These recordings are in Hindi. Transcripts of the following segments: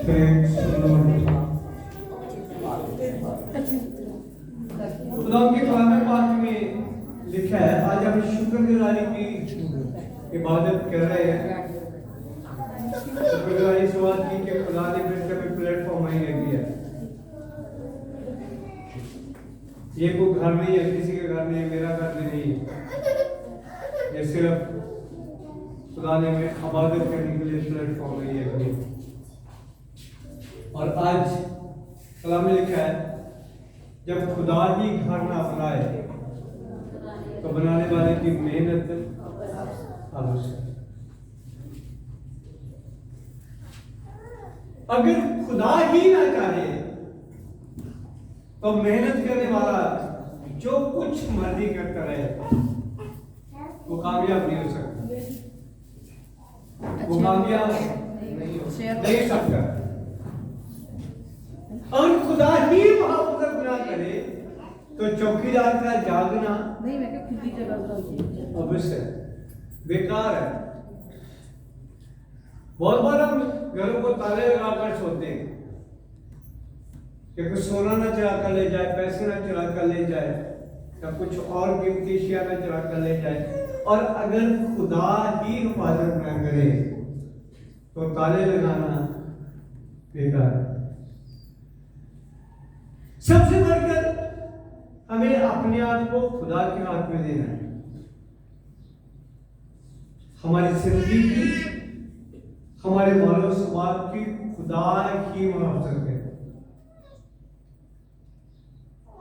खुदा के कलाम पाक में लिखा है, आज हम शुक्रगुजारी की इबादत कर रहे हैं। शुक्रगुजारी से बात की कि खुदा ने फिर कभी प्लेटफॉर्म नहीं दिया। ये कोई घर नहीं है, किसी के घर नहीं है, मेरा घर भी नहीं है। ये सिर्फ खुदा ने में इबादत करने के लिए प्लेटफॉर्म नहीं है। और आज कलाम में लिखा है, जब खुदा ही घर ना बनाए तो बनाने वाले की मेहनत आवश्यक। अगर खुदा ही ना चाहे तो मेहनत करने वाला जो कुछ मर्जी करता रहे वो कामयाब नहीं हो सकता, वो कामयाब नहीं हो सकता। और खुदा ही वहां पर गुनाह करे तो चौकीदार का जागना नहीं, मैं खुद ही जगह अवश्य बेकार है। बहुत बार हम घरों को ताले लगाकर सोते हैं कि कुछ सोना ना चुरा कर ले जाए, पैसे ना चुरा कर ले जाए, या कुछ और कीमती अशिया ना चुरा कर ले जाए। और अगर खुदा ही हिफाजत न करे तो ताले लगाना बेकार है। सबसे बढ़कर हमें अपने आप को खुदा के हाथ में देना है। हमारी जिंदगी की, हमारे मानव समाज की खुदा ही मुहाफिज है।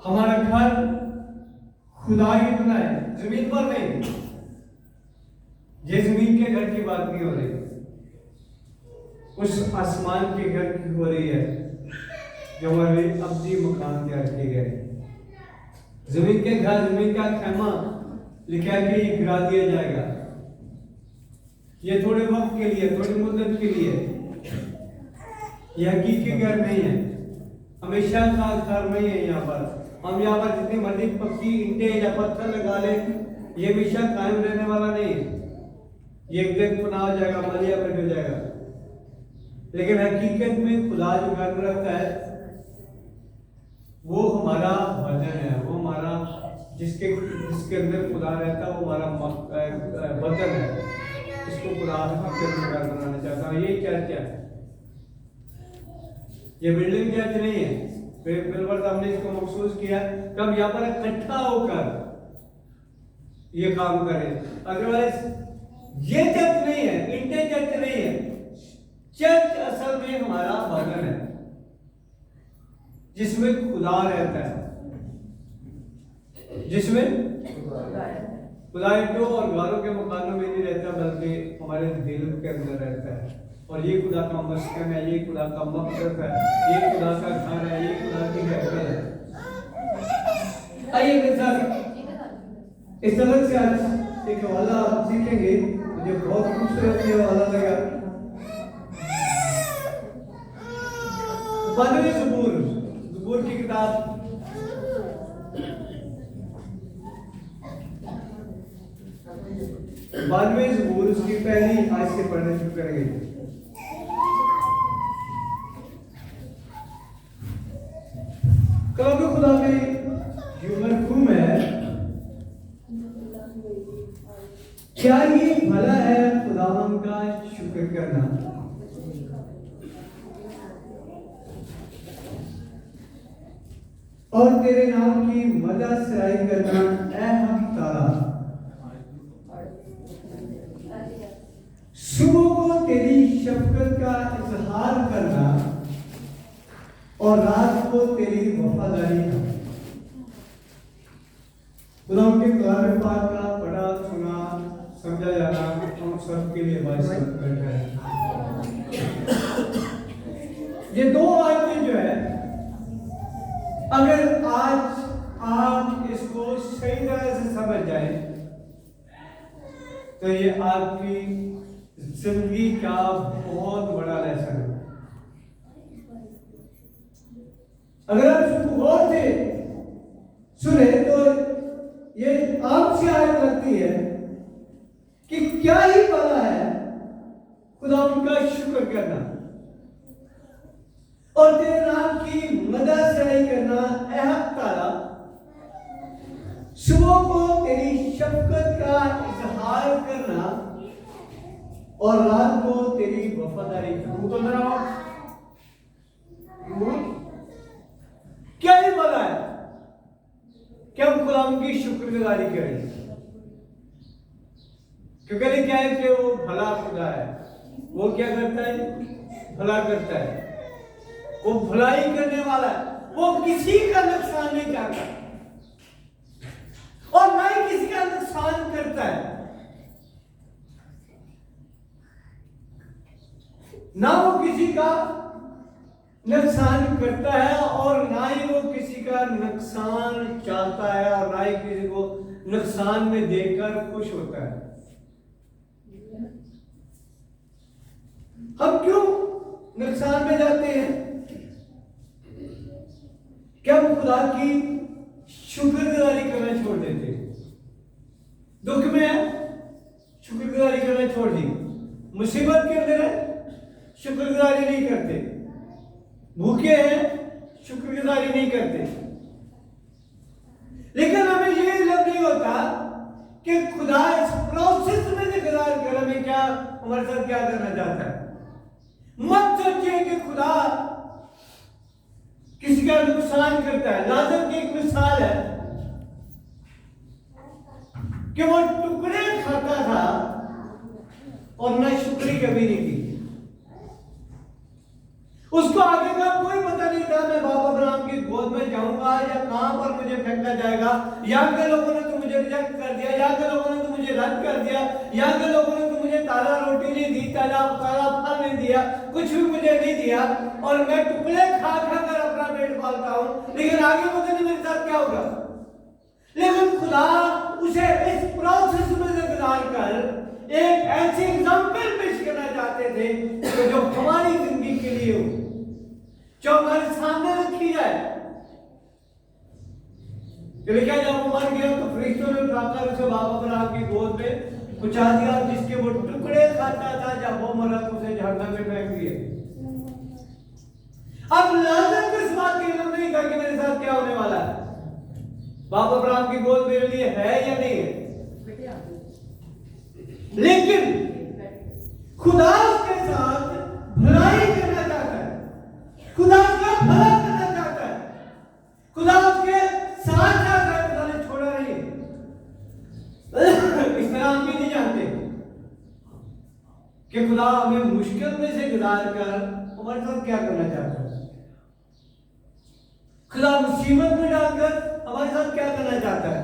हमारा घर खुदा ही बनाए, जमीन पर नहीं। ये जमीन के घर की बात नहीं हो रही, उस आसमान के घर की हो रही है जो हमारे अब्दी मकान तैयार किए गए। जमीन के घर, जमीन का खैमा लिखा है कि गिरा दिया जाएगा। ये थोड़े वक्त के लिए, थोड़ी मुद्दत के लिए, ये हकीकी घर नहीं है, हमेशा का घर नहीं है। यहाँ पर हम यहाँ पर जितनी मर्जी पक्की ईंटें या पत्थर लगा ले, ये हमेशा कायम रहने वाला नहीं है। ये एक दिन पुनः हो जाएगा, मलिया बन हो जाएगा। लेकिन हकीकत में खुदा जो घर में रहता है वो हमारा वजन है, वो हमारा जिसके अंदर खुदा रहता है वो हमारा वतन है। इसको खुदा हकीकत में घर बनाना चाहता है। ये चर्च है, ये बिल्डिंग चर्च नहीं है। बिल्कुल हमने इसको महसूस किया कब यहाँ पर इकट्ठा होकर ये काम करें। अदरवाइज ये चर्च नहीं है, इंडियन चर्च नहीं है। चर्च असल में हमारा भवन है जिसमें खुदा रहता है, जिसमें खुदा ईंटों और घरों के मकानों में नहीं रहता, बल्कि हमारे दिल के अंदर रहता है। और ये खुदा का मस्कन है, ये खुदा का मकसद है, ये खुदा का घर है, ये खुदा की हैकल है। आइए मेरे साथ इस तरह से आज एक हवाला सीखेंगे। मुझे बहुत खूबसूरत ये हवाला लगा। 12वीं ज़बूर की किताब 12वीं ज़बूर उसकी पहली आयत से पढ़ने शुरू करेंगे। कलाम खुदा में जो मरहूम है, क्या ये भला है खुदावंद का शुक्र करना और तेरे नाम की मदद सराई करना, ऐ हक तारा। सुबह को तेरी शफकत का इजहार करना और रात को तेरी वफादारी का। खुदा के कलाम पाक का पढ़ा सुना समझा जाना हम सब के लिए बाइस है। ये दो आयतें जो है, अगर आज आप इसको सही तरह से समझ जाए तो ये आपकी जिंदगी का बहुत बड़ा लेसन है। अगर आप इसको गौर से सुने तो ये आपसे आयत लगती है कि क्या ही भला है खुदा उनका शुक्र करना। और तेरे नाम की मदद से करना, अहद ताला सुबह को तेरी शफकत का इजहार करना और रात को तेरी वफादारी करना। तो मेरा क्या ही बोला है कि हम खुदा की शुक्रगुजारी करें, क्योंकि क्या है कि वो भला खुदा है। वो क्या करता है? भला करता है, वो भलाई करने वाला है। वो किसी का नुकसान नहीं चाहता और ना ही किसी का नुकसान करता है। ना वो किसी का नुकसान करता है और ना ही वो किसी का नुकसान चाहता है और ना ही किसी को नुकसान में देखकर खुश होता है। हम क्यों नुकसान में जाते हैं? क्या हम खुदा की शुक्रगुजारी करना छोड़ देते हैं? दुख में है, शुक्रगुजारी करना छोड़ दी। मुसीबत के अंदर है, शुक्रगुजारी नहीं करते। भूखे हैं, शुक्रगुजारी नहीं करते। लेकिन हमें ये लग नहीं होता कि खुदा इस प्रोसेस में से गुजार कर हमें क्या, हमारे साथ क्या करना चाहता है। मत सोचिए कि खुदा किसी का नुकसान करता है। लाजर की एक मिसाल है कि वो टुकड़े खाता था और न शुक्री कभी नहीं की। उसको आगे का कोई पता नहीं था, मैं बाबा अब्राहम की गोद में जाऊंगा या कहां पर मुझे फेंका जाएगा। यहाँ के लोगों ने तो मुझे रिजेक्ट कर दिया, यहाँ के लोगों ने तो मुझे रद्द कर दिया, यहाँ के लोगों ने तो मुझे ताजा रोटी नहीं दी, ताजा फल नहीं दिया, कुछ भी मुझे नहीं दिया और मैं टुकड़े खा खा कर अपना पेट पालता हूं। लेकिन आगे पता नहीं मेरे साथ क्या होगा। लेकिन खुदा उसे इस प्रोसेस में से गुजार कर एक ऐसी एग्जाम्पल पेश करना चाहते थे जो हमारी जिंदगी के लिए हो, जो हमारे सामने रखी जाए। क्या जब वो मर गया तो फरिश्तों ने उठाकर उसे बाबा अब्राहम की गोद में पहुंचा दिया, जिसके वो टुकड़े खाता था। जब वो मरा तो उसे झरना में फेंक दिया। अब लाजर को इस बात की इल्म नहीं था कि मेरे साथ क्या होने वाला है। बाबा अब्राहम की गोद मेरे लिए है या नहीं है, लेकिन खुदा उसके साथ भलाई करना चाहता है, खुदा उसका भला करना चाहता है, खुदा उसके साथ जाता है। खुदा ने छोड़ा नहीं। इस तरह हम भी नहीं जानते कि खुदा हमें मुश्किल में से गुजार कर हमारे साथ क्या करना चाहता है। खुदा मुसीबत में डालकर हमारे साथ क्या करना चाहता है।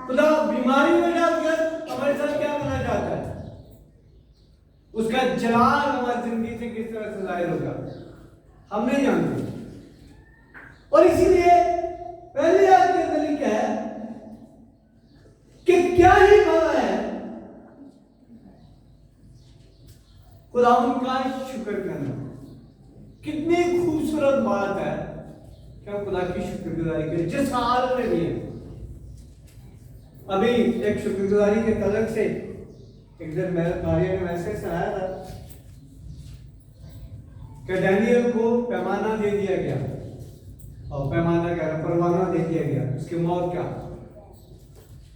खुदा बीमारी में डालकर हमारे साथ क्या करना चाहता है। उसका जलाल हमारी जिंदगी से किस तरह से जाहिर होगा हम नहीं जानते। और इसीलिए पहले आयत के अंदर लिखा है कि क्या ही भला है खुदा उनका शुक्र करना। कितनी खूबसूरत बात है क्या खुदा की शुक्रगुजारी करें जिस हाल में भी है। अभी एक शुक्रगुजारी के तलक से एक दिन मेरे भाई ने मैसेज सुनाया था कि डैनियल को पैमाना दे दिया गया और पैमाना क्या परवाना दे दिया गया, उसकी मौत का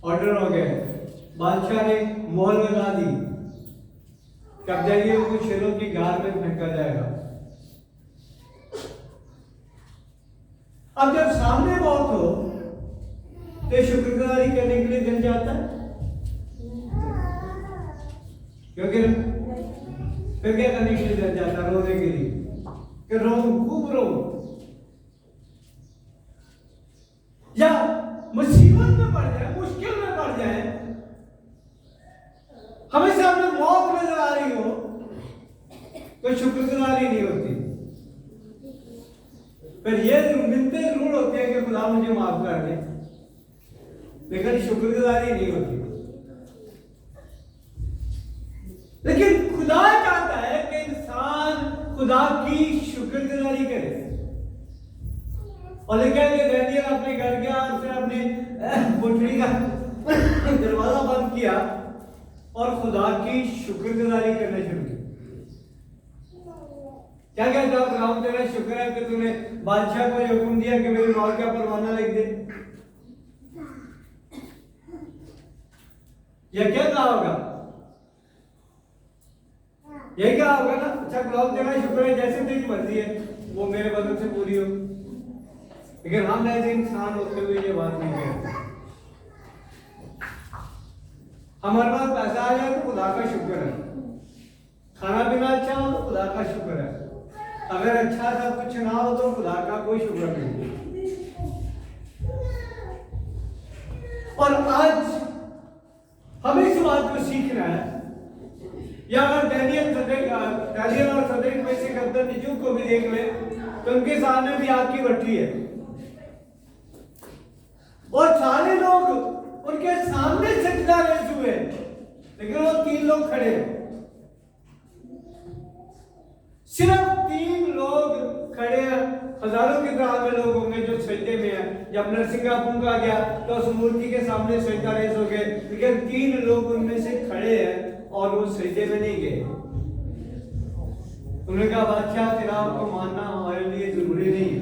ऑर्डर हो गया। बादशाह ने मोहर लगा दी कि अब डैनियल को शेरों की गार में फेंका जाएगा। अब जब सामने मौत हो तो शुक्रगुजारी करने के लिए दिल जाता है, क्योंकि फिर क्या करने के लिए दिल जाता है? रोने के लिए कि रो, खूब रो। या मुसीबत में पड़ जाए, मुश्किल में पड़ जाए, हमें सामने मौत नजर आ रही हो तो शुक्रगुजारी नहीं होती। फिर ये मिलते जरूर होते हैं कि खुदा मुझे माफ कर दे, लेकिन शुक्रगुजारी नहीं होती। लेकिन खुदा चाहता है कि इंसान खुदा की शुक्रगुजारी करे। और लिखा है कि डैनियल अपने घर गया और फिर अपने कोठरी का दरवाजा बंद किया और खुदा की शुक्रगुजारी करना शुरू की। क्या कहता है फिरौन, तेरा शुक्र है कि तूने बादशाह को हुक्म दिया कि मेरी मौत का परवाना लिख दे। यह क्या कहा होगा? यही कहा होगा ना, अच्छा फिरौन तेरा शुक्र है, जैसे तेरी मर्जी है वो मेरे बदल से पूरी हो। लेकिन हम ऐसे इंसान होते हुए ये बात नहीं कहते। हमारे पास पैसा आ जाए तो खुदा का शुक्र है, खाना पीना अच्छा हो तो खुदा का शुक्र है, अगर अच्छा सब कुछ ना हो तो खुदा का कोई शुक्र नहीं। और आज हमें इस बात को सीखना है, या अगर डैनियल और सदैक में से करते निजू को भी देख ले तो उनके सामने भी आग की भट्टी है और सारे लोग उनके सामने सजदा रेस हुए, लेकिन वो 3 लोग खड़े, सिर्फ 3 लोग खड़े हैं। हजारों की तरह में लोग होंगे जो सजदे में हैं। जब नरसिंगा फूंका गया तो उस मूर्ति के सामने सजदा रेस हो गए, लेकिन 3 लोग उनमें से खड़े हैं और वो सजदे में नहीं गए। उन्होंने कहा बादशाह तेरा आपको मानना हमारे लिए जरूरी नहीं है,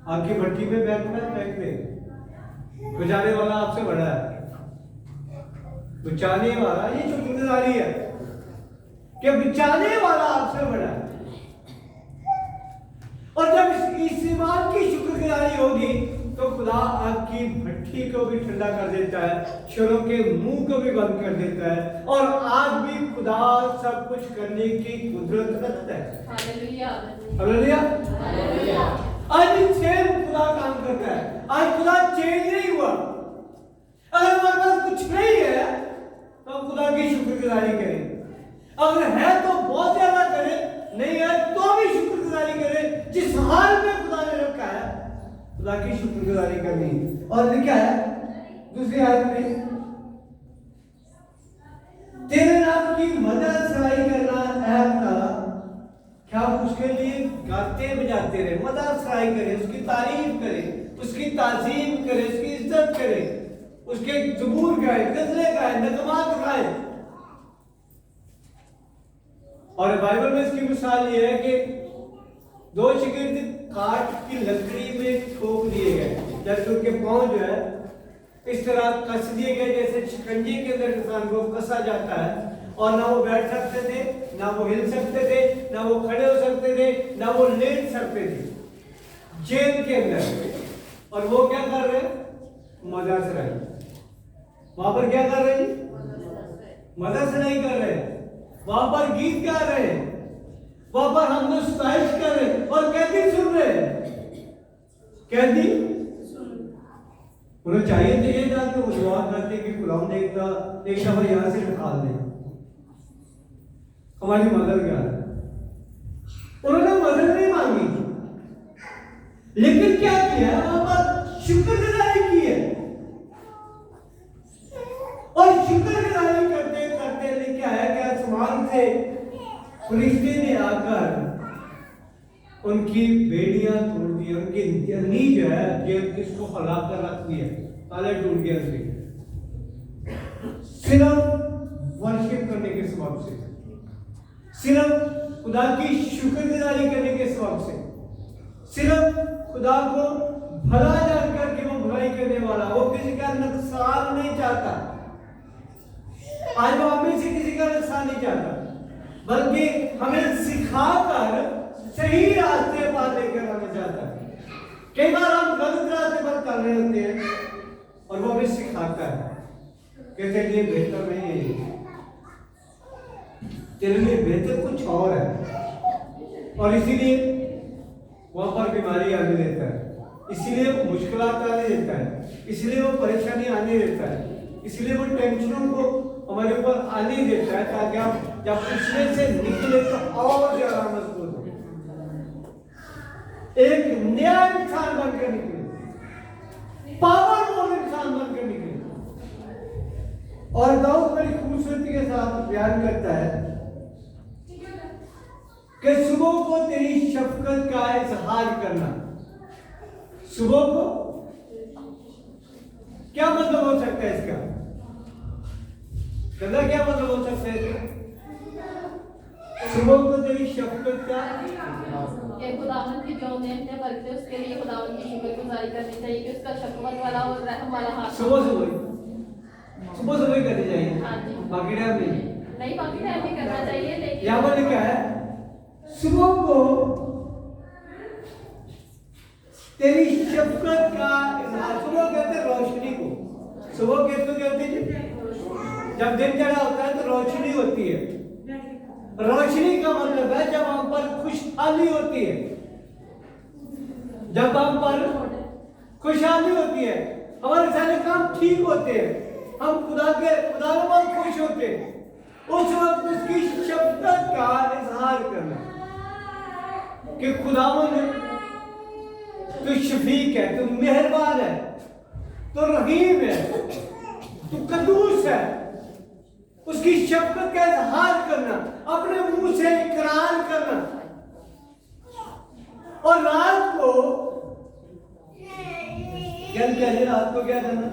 आपकी भट्टी में बैठना फेंक दे, बचाने वाला आपसे बड़ा है। बचाने वाला, ये शुक्रगुजारी है कि बचाने वाला आपसे बड़ा है। और जब इस बात की शुक्रगुजारी होगी तो खुदा आपकी भट्टी को भी ठंडा कर देता है, शरों के मुंह को भी बंद कर देता है, और आज भी खुदा सब कुछ करने की कुदरत रखता है। Hallelujah, hallelujah. आज भी सेम खुदा काम करता है। आज खुदा चेंज नहीं हुआ। अगर हमारे पास कुछ नहीं है तो खुदा की शुक्रगुजारी करें, अगर है तो बहुत ज्यादा करें, नहीं है तो भी शुक्रगुजारी करें। जिस हाल में खुदा ने रखा है खुदा की शुक्रगुजारी करनी। और लिखा है दूसरी आयत में, तेरे नाम की मदद सराई करना है खुदा, क्या उसके लिए गाते बजाते रहे, मदद सराई करे, उसकी तारीफ करे, उसकी ताजीम करे, उसकी इज्जत करे, उसके ज़बूर गाए, गज़लें गाए, नगमात गाए। और बाइबल में इसकी मिसाल ये है कि 2 शिगिर्द काठ की लकड़ी में ठोक दिए गए, जैसे उनके पांव जो है इस तरह कस दिए गए जैसे शिकंजे के अंदर इंसान को कसा जाता है, और ना वो बैठ सकते थे, ना वो हिल सकते थे, ना वो खड़े हो सकते थे, ना वो लेट सकते थे जेल के अंदर। और वो क्या कर रहे? मदद सराई। वहां पर क्या कर रहे? मदद सराई कर रहे, वहां पर गीत गा रहे, वहां पर हम सुताइश कर रहे, और कैदी सुन रहे। कैदी उन्हें चाहिए तो ये था कि वो दुआ करते कि खुदावंद ने एक दफा यहां से निकाल दे, हमारी मदद क्या है। उन्होंने मदद नहीं मांगी, लेकिन क्या किया? वहां पर शुक्रगुजारी की है, और शुक्रगुजारी करते करते लिखा है कि आसमान से फरिश्ते ने आकर उनकी बेड़ियां तोड़ दी, उनकी नी जो है जेल किसको फैला कर रख दिया, ताले टूट गया उसके, सिर्फ वर्शिप करने के सबब से, सिर्फ खुदा की शुक्रगुजारी करने के सबब से, सिर्फ खुदा को भला जानकर कि वो भलाई करने वाला, वो किसी का नुकसान नहीं चाहता। आज वो हमें से किसी का नुकसान नहीं चाहता, बल्कि हमें सिखाकर सही रास्ते पर लेकर आना चाहता है। कई बार हम गलत रास्ते पर चल रहे होते हैं और वो हमें सिखाता है कि तेरे लिए बेहतर नहीं है, तेरे लिए बेहतर कुछ और है, और इसीलिए वहां पर बीमारी आने देता है, इसीलिए वो मुश्किलात आने देता है, इसलिए वो परेशानी आने देता है, इसलिए वो टेंशनों को हमारे ऊपर आने देता है, ताकि आप जब उसमें से निकले तो और ज्यादा मजबूत हो, एक नया इंसान बनकर निकले, पावरफुल इंसान बनकर निकले। और दाऊद बड़ी खूबसूरती के साथ बयान करता है कि सुबह को तेरी शफकत का इजहार करना। सुबह को क्या मतलब हो सकता है इसका? क्या मतलब हो सकता है? सुबह को तेरी शफकत का कि खुदावंद की जो नेमतें बरकते उसके लिए खुदावंद की शुक्रगुजारी करनी चाहिए कि उसका शफकत वाला और रहम वाला हाथ सुबह सुबह करनी चाहिए। हाँ जी। बाकी टाइम नहीं बाकी टाइम भी करना चाहिए, लेकिन यहाँ पर लिखा है सुबह को तेरी शफकत का इजहार। सुबह कहते हैं रोशनी को, सुबह किसको कहते हैं? जब दिन चढ़ा होता है तो रोशनी होती है। रोशनी का मतलब है जब हम पर खुशहाली होती है, जब हम पर खुशहाली होती है, हमारे सारे काम ठीक होते हैं, हम खुदा में बहुत खुश होते हैं, उस वक्त उसकी शफकत का इजहार करना कि खुदावंद तू शफीक है, तू मेहरबान है, तू रहीम है, तू कद्दूस है। उसकी शफकत का इजहार करना, अपने मुंह से इकरार करना। और रात को रात को क्या करना?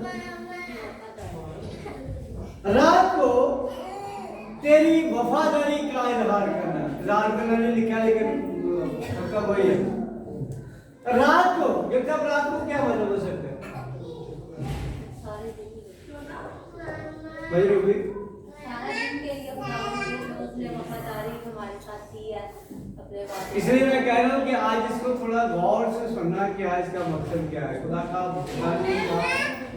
रात को तेरी वफादारी का इजहार करना। इजहार करना नहीं लिखा, लेकिन उसका वही है। रात को, जब रात को क्या मतलब हो सकता है भाई रूबी? इसलिए मैं कह रहा हूँ कि आज इसको थोड़ा गौर से सुनना कि आज इसका मकसद क्या है, खुदा का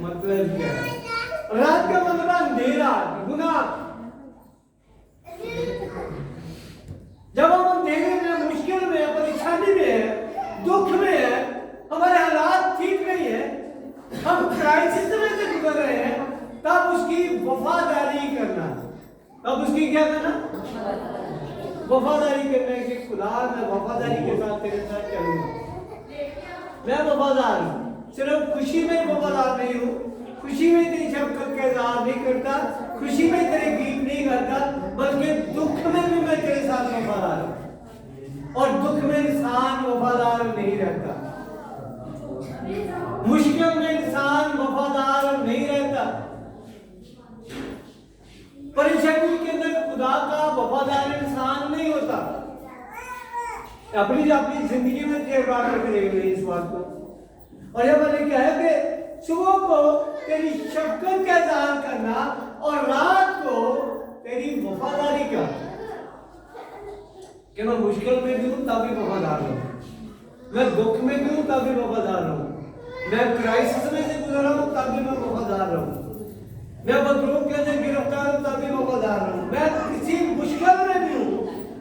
मतलब क्या है। रात का मतलब अंधेरा, गुनाह। जब हम अंधेरे में, मुश्किल में, परेशानी में है, दुख में है, हमारे हालात ठीक नहीं है, हम क्राइसिस में से गुजर रहे हैं, तब उसकी वफादारी करना। तब उसकी क्या करना? वफादारी करना है कि खुदा मैं वफादारी के साथ तेरे साथ चलूंगा। मैं वफादार हूँ, सिर्फ खुशी में वफादार नहीं हूँ, खुशी में तेरी शफकत का इजहार नहीं करता, खुशी में तेरे गीत नहीं करता, बल्कि दुख में भी मैं तेरे साथ वफादार हूँ। और दुख में इंसान वफादार नहीं रहता, मुश्किल में इंसान वफादार नहीं रहता, परेशानी के अंदर खुदा का वफादार इंसान नहीं होता। अपनी जिंदगी में तजर्बा करके देख रहे इस बात को। और जब मैंने क्या है कि सुबह को तेरी शफकत का इजहार करना और रात को तेरी वफादारी का, कि मैं मुश्किल में भी हूं तब भी वफादार हूं, मैं दुख में भी हूं तब भी वफादार हूं, मैं क्राइसिस में से गुजरा हूं तब भी मैं वफादार हूं, मैं बदरूप के अंदर गिरफ्तार हूं तब भी वफादार हूं, मैं किसी मुश्किल में भी हूं,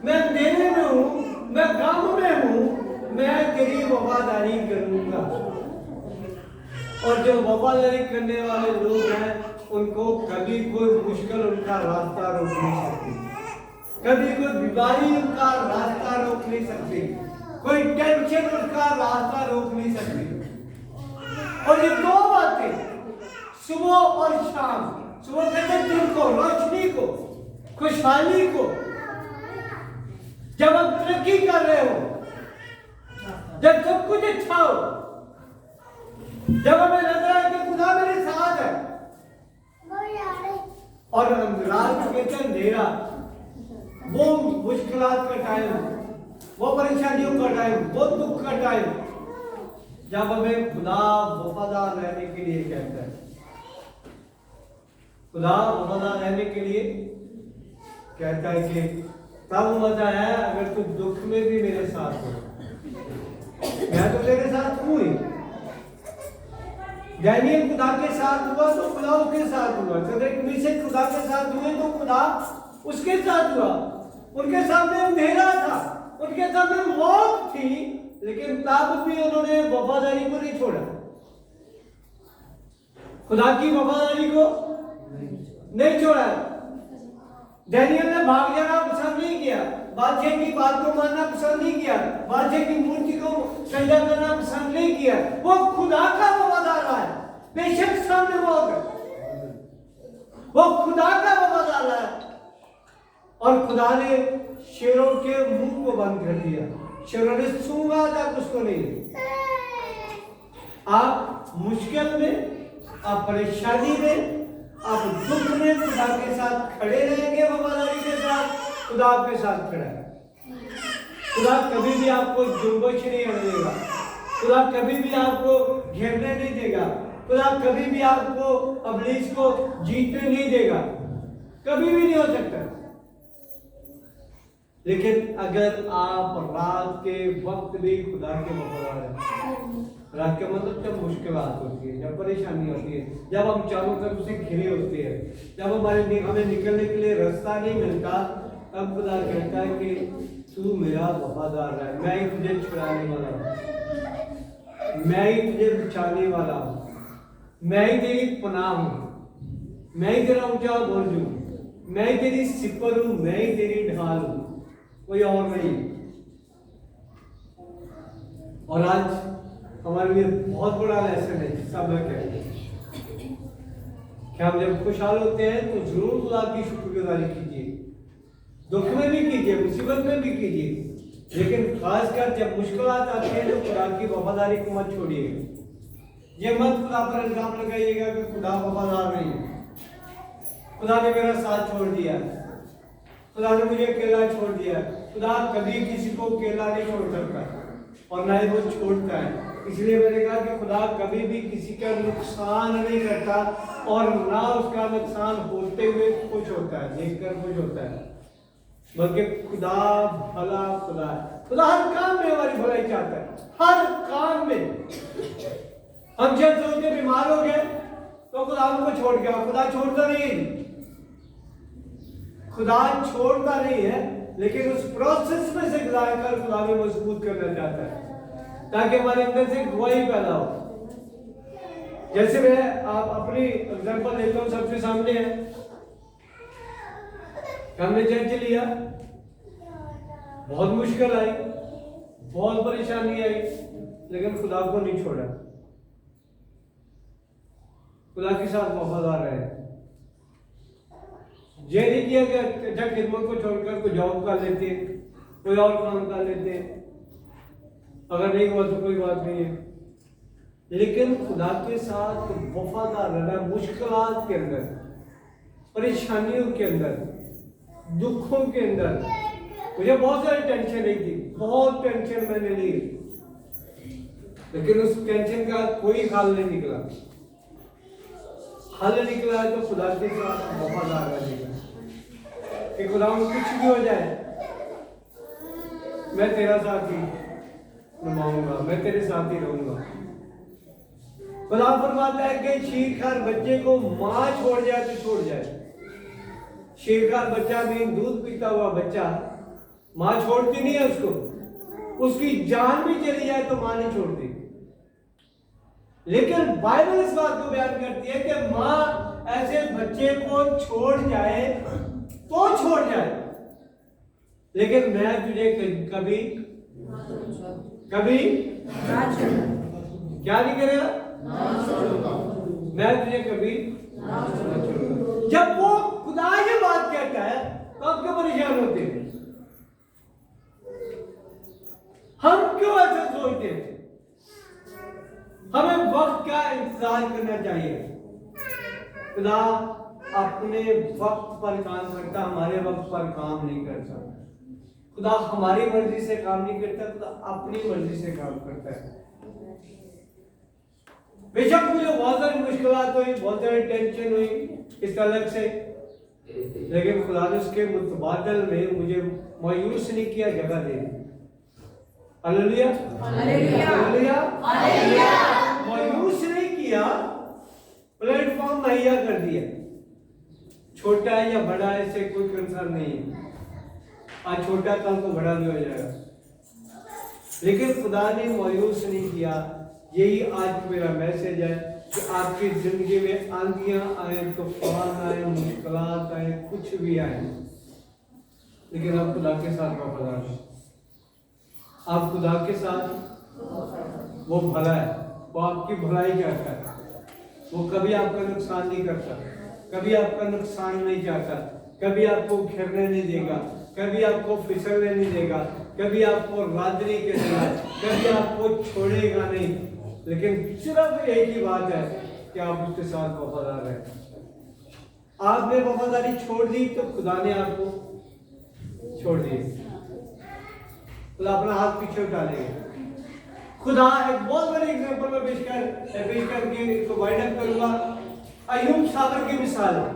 मैं अंधेरे में हूं, मैं गम में हूं, मैं तेरी वफादारी करूंगा। और जो वफादारी करने वाले लोग हैं उनको कभी कोई मुश्किल उनका रास्ता रोक नहीं सकती, कभी कोई बीमारी उनका रास्ता रोक नहीं सकती, कोई टेंशन उनका रास्ता रोक नहीं सकती। और ये दो बातें, सुबह और शाम, सुबह कहते हैं दिन को, रोशनी को, खुशहाली को, जब हम तरक्की कर रहे हो, जब सब कुछ अच्छा हो, जब हमें लग रहा है कि खुदा मेरे साथ है, और रात को कहते हैं अंधेरा, वो मुश्किलात का टाइम, वो परेशानियों का टाइम, वो दुख का टाइम, जब हमें खुदा वफादार रहने के लिए कहता है, खुदा वफादार रहने के लिए कहता है कि तब मजा है अगर तू दुख में भी मेरे साथ हो। मैं तो तेरे साथ हूं ही। दानियल खुदा के साथ हुआ तो खुदा उसके साथ हुआ, सदरक मीशक खुदा के साथ हुए तो खुदा उसके साथ हुआ। उनके सामने अंधेरा था, उनके सामने मौत थी, लेकिन तब भी उन्होंने वफादारी को नहीं छोड़ा, खुदा की वफादारी को नहीं छोड़ा। दानियल ने भाग जाना पसंद नहीं किया, बादशाह की बात को मानना पसंद नहीं किया, बादशाह की मूर्ति को सजदा करना पसंद नहीं किया। वो खुदा का वफादार रहा है, बेशक सामने मौत है, वो खुदा का वफादार रहा है। और खुदा ने शेरों के मुंह को बंद कर दिया, शेरों ने सूंघा तक उसको नहीं। आप मुश्किल में, आप परेशानी में, आप दुख में खुदा के साथ खड़े रहेंगे वफादारी के साथ, खुदा आपके साथ खड़ा है। खुदा कभी भी आपको जुम्बश नहीं होने देगा। खुदा कभी भी आपको घेरने नहीं देगा। खुदा कभी भी आपको इब्लीस को जीतने नहीं देगा। कभी भी नहीं हो सकता। लेकिन अगर आप रात के वक्त भी खुदा के वफादार हैं, रात का मतलब जब मुश्किलात होती है, जब परेशानी होती है, जब हम चारों तरफ से घिरे होते हैं, जब हमें निकलने के लिए रास्ता नहीं मिलता, तब खुदा कहता है कि तू मेरा वफादार है, मैं ही तुझे छुड़ाने वाला हूँ, मैं ही तुझे बचाने वाला हूँ, मैं ही तेरी पनाह हूँ, मैं ही तेरा ऊंचा बुर्ज हूँ, मैं ही तेरी सिपर हूँ, मैं ही तेरी ढाल हूँ, कोई और नहीं। और आज हमारे लिए बहुत बड़ा लेसन है, सबक है कि हम जब खुशहाल होते हैं तो जरूर खुदा की शुक्रगुजारी कीजिए, दुख में भी कीजिए, मुसीबत में भी कीजिए, लेकिन खासकर जब मुश्किलात आती है तो खुदा की वफादारी को मत छोड़िएगा। ये मत खुदा पर इल्जाम लगाइएगा कि खुदा वफादार नहीं है, खुदा ने मेरा साथ छोड़ दिया, खुदा ने मुझे अकेला छोड़ दिया। खुदा कभी किसी को अकेला नहीं छोड़ सकता और ना ही वो छोड़ता है। इसलिए मैंने कहा कि खुदा कभी भी किसी का नुकसान नहीं करता और ना उसका नुकसान होते हुए खुश होता है, देखकर खुश होता है, बल्कि खुदा भला खुदा है। खुदा हर काम में हमारी भलाई चाहता है, हर काम में। हम जब सोचते बीमार हो गए तो खुदा हमको छोड़ गया, खुदा छोड़ता नहीं, खुदा छोड़ता नहीं है, लेकिन उस प्रोसेस में से गुजरकर खुदा में मजबूत करना चाहता है ताकि हमारे अंदर से गवाही पैदा हो। जैसे मैं आप अपनी एग्जांपल देता हूँ, सबके सामने है, हमने चर्च लिया, बहुत मुश्किल आई, बहुत परेशानी आई, लेकिन खुदा को नहीं छोड़ा, खुदा के साथ वफादार रहे। ये नहीं किया कि जब खिदमत को छोड़कर कोई जॉब कर लेते, कोई और काम कर लेते, अगर नहीं हुआ तो कोई बात नहीं है, लेकिन खुदा के साथ वफादार रहना, मुश्किलात के अंदर, परेशानियों के अंदर, दुखों के अंदर। मुझे बहुत सारी टेंशन नहीं थी, बहुत टेंशन मैंने ली, लेकिन उस टेंशन का कोई हल नहीं निकला। हल निकला है तो खुदा के साथ वफादार रहने का कि खुदा कुछ भी हो जाए, मैं तेरा साथ ही निभाऊंगा, मैं तेरे साथ ही रहूंगा। खुदा फरमाता है कि शीरखार बच्चे को माँ छोड़ जाए तो छोड़ जाए। शीरखार बच्चा भी, दूध पीता हुआ बच्चा, माँ छोड़ती नहीं है उसको, उसकी जान भी चली जाए तो माँ नहीं छोड़ती। लेकिन बाइबल इस बात को बयान करती है कि माँ ऐसे बच्चे को छोड़ जाए तो छोड़ जाए, लेकिन मैं तुझे कभी कभी क्या नहीं करेगा, मैं तुझे कभी ना छोड़ूंगा। जब वो खुदा ये बात कहता है तो आप क्यों परेशान होते हैं? हम क्यों ऐसा सोचते हैं? हमें वक्त का इंतजार करना चाहिए। खुदा अपने वक्त पर काम करता, हमारे वक्त पर काम नहीं करता। खुदा हमारी मर्जी से काम नहीं करता, खुदा अपनी मर्जी से काम करता है। बेशक मुझे बहुत सारी मुश्किलात हुई, बहुत सारी टेंशन हुई इस अलग से, लेकिन खुदा ने उसके मुतबादल में मुझे मायूस नहीं किया, जगह दे दी। Hallelujah, hallelujah, hallelujah. मायूस नहीं किया, प्लेटफॉर्म मुहैया कर दिया। छोटा है या बड़ा है इससे कोई कंसर्न नहीं है, आज छोटा कल को बड़ा भी हो जाएगा, लेकिन खुदा ने मायूस नहीं किया। यही आज मेरा मैसेज है कि आपकी जिंदगी में आंधियां आए, तूफान आए, मुश्किलात आए, कुछ भी आए, लेकिन आप खुदा के साथ वफादार हैं। आप खुदा के साथ, वो भला है, वो आपकी भलाई करता है, वो कभी आपका नुकसान नहीं करता, कभी आपका नुकसान नहीं चाहता, कभी आपको घेरने नहीं देगा, कभी आपको फिसलने नहीं देगा, कभी आपको राज नहीं करेगा, कभी आपको छोड़ेगा नहीं। लेकिन सिर्फ एक ही बात है कि आप उसके साथ वफादार रहें। आपने वफादारी छोड़ दी तो खुदा ने आपको छोड़ दिए, खुदा अपना हाथ पीछे डालेगा। खुदा एक बहुत बड़े एग्जांपल में पेश करके इसको वाइंड अप करूंगा। अय्यूब साबर की मिसाल है।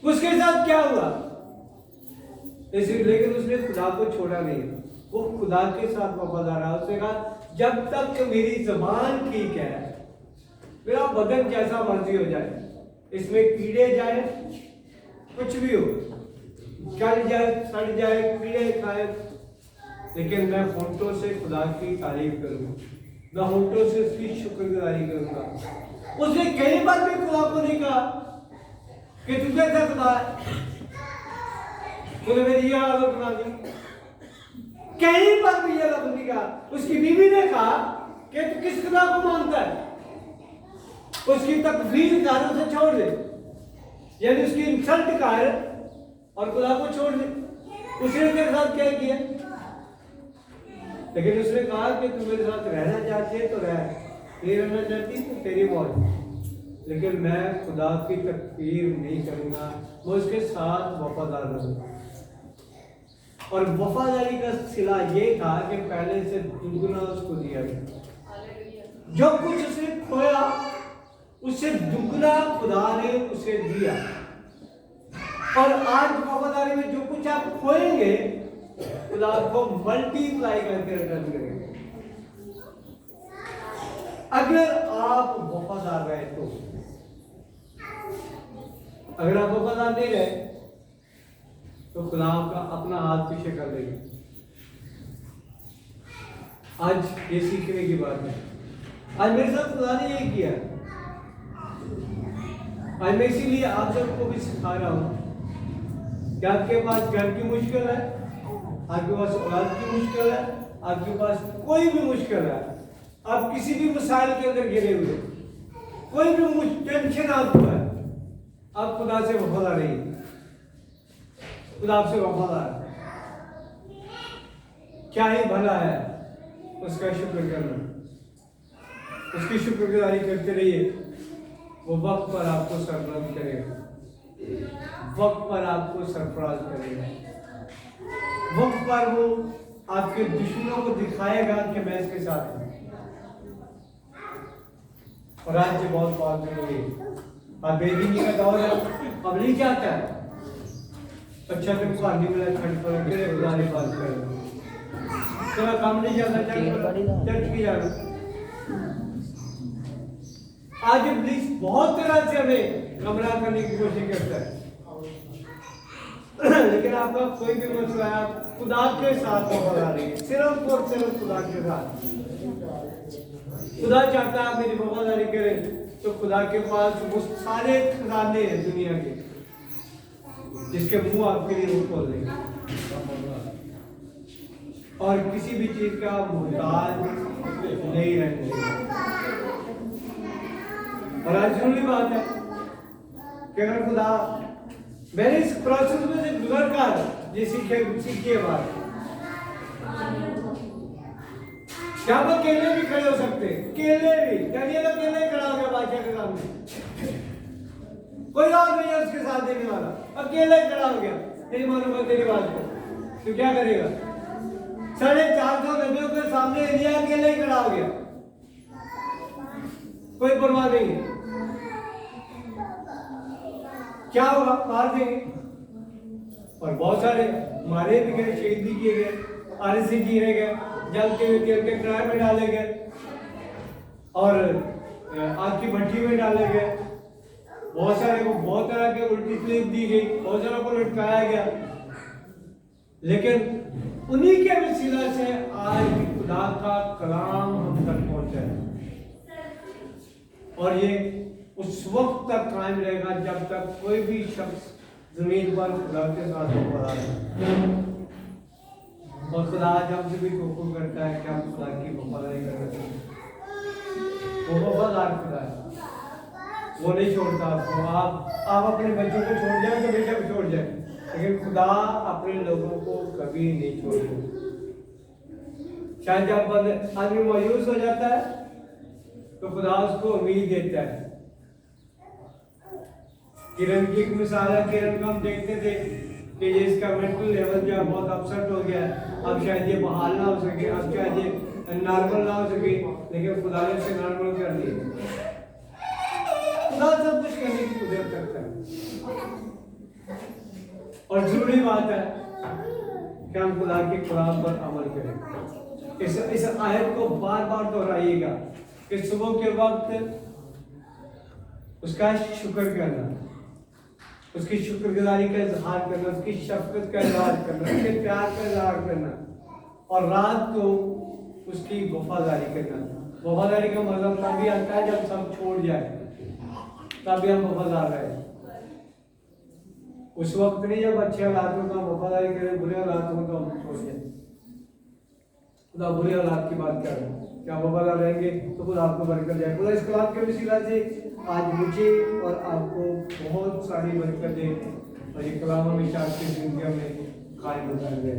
उसके साथ क्या हुआ, लेकिन उसने खुदा को छोड़ा नहीं, वो खुदा के साथ वफादार रहा। उसने कहा जब तक मेरी जबान ठीक है, मेरा बदन जैसा मर्जी हो जाए, इसमें कीड़े जाए, कुछ भी हो, जल जाए, सड़ जाए, कीड़े खाए, लेकिन मैं होंठों से खुदा की तारीफ करूंगा, मैं होंठों से उसकी शुक्रगुजारी करूंगा। उसने कई बार भी खुदा को नहीं कहा कि तुझे क्या खुदा है, तूने मेरी यह हालत बना दी। कई बार भी यह लफ्ज नहीं कहा। उसकी बीवी ने कहा कि तू किस खुदा को मानता है, उसकी तकफीर कर, उसे छोड़ दे, यानी उसकी इंसल्ट कर और खुदा को छोड़ दे। उसने तेरे साथ क्या किया, लेकिन उसने कहा कि तू मेरे साथ रहना चाहती है तो रह, नहीं रहना चाहती तो तेरी मौत, लेकिन मैं खुदा की तकफीर नहीं करूंगा, मैं उसके साथ वफादार रहूंगा। और वफादारी का सिला ये था कि पहले से दुगना उसको दिया गया। जो कुछ उसने खोया उससे दुगना खुदा ने उसे दिया। और आज वफादारी में जो कुछ आप खोएंगे, खुदा आपको मल्टीप्लाई करके रिटर्न करेंगे। अगर आप वफादार रहे तो, अगर आप वफादार नहीं रहे तो खुदा आपका अपना हाथ पीछे कर देगा। आज ये सीखने की बात है। आज मेरे साथ खुदा ने यही किया। आज मैं इसीलिए आप सबको भी सिखा रहा हूं कि आपके पास घर की मुश्किल है, आपके पास औलाद की मुश्किल है, आपके पास कोई भी मुश्किल है, आप किसी भी मसाइल के अंदर घिरे हुए, कोई भी टेंशन आपको है, आप खुदा से वफादार रहिए। खुदा आपसे वफादार है, क्या ही भला है उसका शुक्र करना, उसकी शुक्रगुजारी करते रहिए। वो वक्त पर आपको सरफराज करेगा, वक्त पर आपको सरफराज करेगा, वक्त पर वो आपके दुश्मनों को दिखाएगा कि मैं इसके साथ हूं। और आज ये बहुत बात जरूरी है। अब बेदीनी का दौर है, अब नहीं चाहता है अच्छा तुम खाली मिला खंड पर तेरे खुदा ने बात कर, तेरा काम नहीं चलता, चर्च की जाना। आज इब्लीस बहुत तरह से हमें गुमराह करने की कोशिश करता है, लेकिन आपका कोई भी मसला है, आप खुदा के साथ वफादार रहिए, सिर्फ और सिर्फ खुदा के साथ। खुदा चाहता है आप मेरी वफादारी करें, तो खुदा के पास वो सारे खजाने हैं दुनिया के, जिसके मुंह आपके लिए वो खोल देंगे और किसी भी चीज का मोहताज नहीं रहने। और आज जरूरी बात है कि अगर खुदा, मैंने इस प्रोसेस में से गुजर कर ये सीखिए बात, क्या आप अकेले भी खड़े हो सकते, अकेले भी, चलिए तो अकेले खड़ा हो गया बादशाह के सामने, कोई और नहीं है उसके साथ देने वाला, अकेले खड़ा हो गया, नहीं मानूंगा तेरी बात को, तो क्या करेगा? 450 नबियों के सामने एलिया अकेले ही खड़ा हो गया, कोई परवाह नहीं है, क्या होगा? मार देंगे। और बहुत सारे मारे भी गए, शहीद भी किए गए, आरसी किए गए, जलते हुए तेल के कड़ाहे में डाले गए और आग की भट्टी में डाले गए। बहुत सारे को बहुत तरह के उल्टी स्लीप दी गई, बहुत सारों को लटकाया गया, लेकिन उन्हीं के वसीला से आज खुदा का कलाम हम तक पहुंचा है। और ये उस वक्त तक कायम रहेगा जब तक कोई भी शख्स जमीन पर खुदा के साथ वफादार है। और खुदा आज हमसे भी हुक्म करता है कि हम खुदा की वफादारी करना चाहिए। वो वफादार खुदा है, वो नहीं छोड़ता आपको। आप अपने बच्चों को छोड़ जाए तो बेशक छोड़ जाए, लेकिन खुदा अपने लोगों को कभी नहीं छोड़ता। शायद जब आदमी मायूस हो जाता है तो खुदा उसको उम्मीद देता है। किरण की एक मिसाल है, किरण को हम देखते थे कि ये इसका मेंटल लेवल जो है बहुत अपसेट हो गया है, अब शायद ये बहाल ना हो सके, अब शायद ये नॉर्मल ना हो सके, लेकिन खुदा ने उसे नॉर्मल कर दिया। खुदा सब कुछ करने की कुदरत करता है और जरूरी बात है कि हम खुदा के कलाम पर अमल करें। इस आयत को बार बार दोहराइएगा कि सुबह के वक्त उसका शुक्र करना, उसकी शुक्रगुजारी का इजहार करना, उसकी शफकत का इजहार करना, उसके प्यार का इजहार करना, और रात को उसकी वफादारी करना। वफादारी का मतलब तभी आता है जब सब छोड़ जाए, तभी हम वफादार रहे। उस वक्त नहीं जब अच्छे हालात में तो हम वफादारी करें, बुरे हालात में तो हम छोड़ जाए। खुदा बुरे हालात की बात कर रहे हैं, क्या वफादार रहेंगे तो खुदा आपको बरकत जाए। खुदा इस कलाम के वसीला से आज मुझे और आपको बहुत सारी बरकतें और ये कलाम हमेशा आपकी जिंदगी में कायम होता रहे।